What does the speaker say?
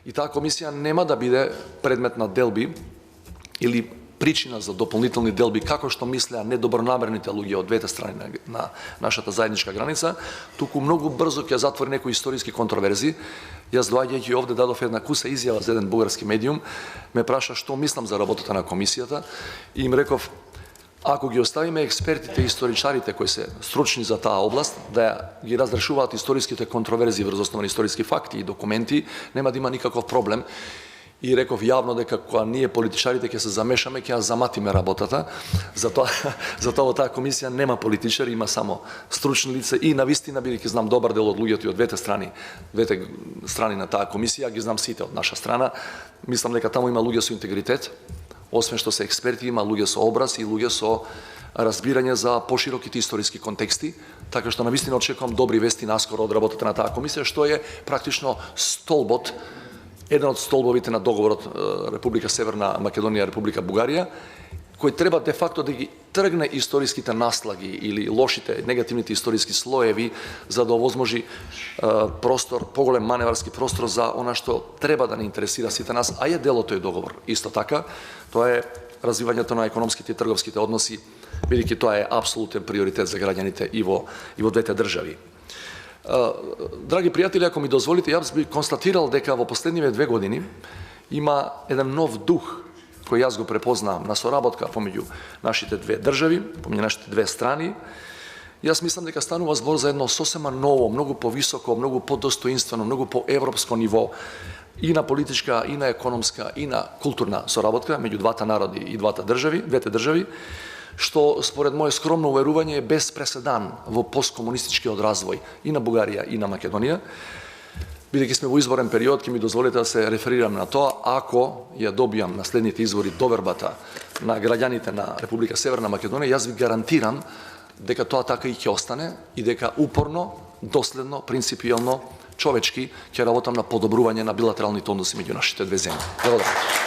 И таа комисија нема да биде предмет на делби или причина за дополнителни делби, како што мислеа недобронамерните луѓе од двете страни на нашата заедничка граница, туку многу брзо ќе затвори некои историски контроверзи. Јас доаѓајќи овде дадов една куса изјава за еден бугарски медиум, ме праша што мислам за работата на комисијата и им реков, ако ги оставиме експертите и историчарите кои се стручни за таа област да ги разрешуваат историските контроверзи врз основа на историски факти и документи, нема да има никаков проблем. И реков јавно дека кога ние политичарите ќе се замешаме, ќе ја заматиме работата. Затоа во таа комисија нема политичари, има само стручни лица и навистина, бидејќи знам добар дел од луѓето и од двете страни на таа комисија, ги знам сите од наша страна. Мислам дека таму има луѓе со интегритет, освен што се експерти, има луѓе со образ и луѓе со разбирање за пошироките историски контексти, така што навистина очекувам добри вести наскоро од работата на таа комисија, што е практично столбот, еден од столбовите на договорот Република Северна Македонија и Република Бугарија, кој треба де факто да ги тргне историските наслаги или лошите, негативните историски слоеви, за да овозможи простор, поголем маневарски простор за она што треба да не интересира сите нас, а е дел од тој договор. Исто така, тоа е развивањето на економските и трговските односи, бидејќи тоа е апсолутен приоритет за граѓаните и во двете држави. Драги пријатели, ако ми дозволите, јас би констатирал дека во последниве 2 години има еден нов дух кој јас го препознавам на соработка помеѓу нашите две држави, помеѓу нашите две страни. Јас мислам дека станува збор за едно сосема ново, многу повисоко, многу подостоинствено, многу поевропско ниво и на политичка, и на економска, и на културна соработка меѓу двата народи и двете држави, што според моје скромно уверување е без преседан во посткомунистичкиот развој и на Бугарија и на Македонија. Бидејќи сме во изборен период, ќе ми дозволите да се реферирам на тоа, ако ја добијам на следните избори довербата на граѓаните на Република Северна Македонија, јас ви гарантирам дека тоа така и ќе остане и дека упорно, доследно, принципијално, човечки ќе работам на подобрување на билатералните односи меѓу нашите две земји. Благодарам.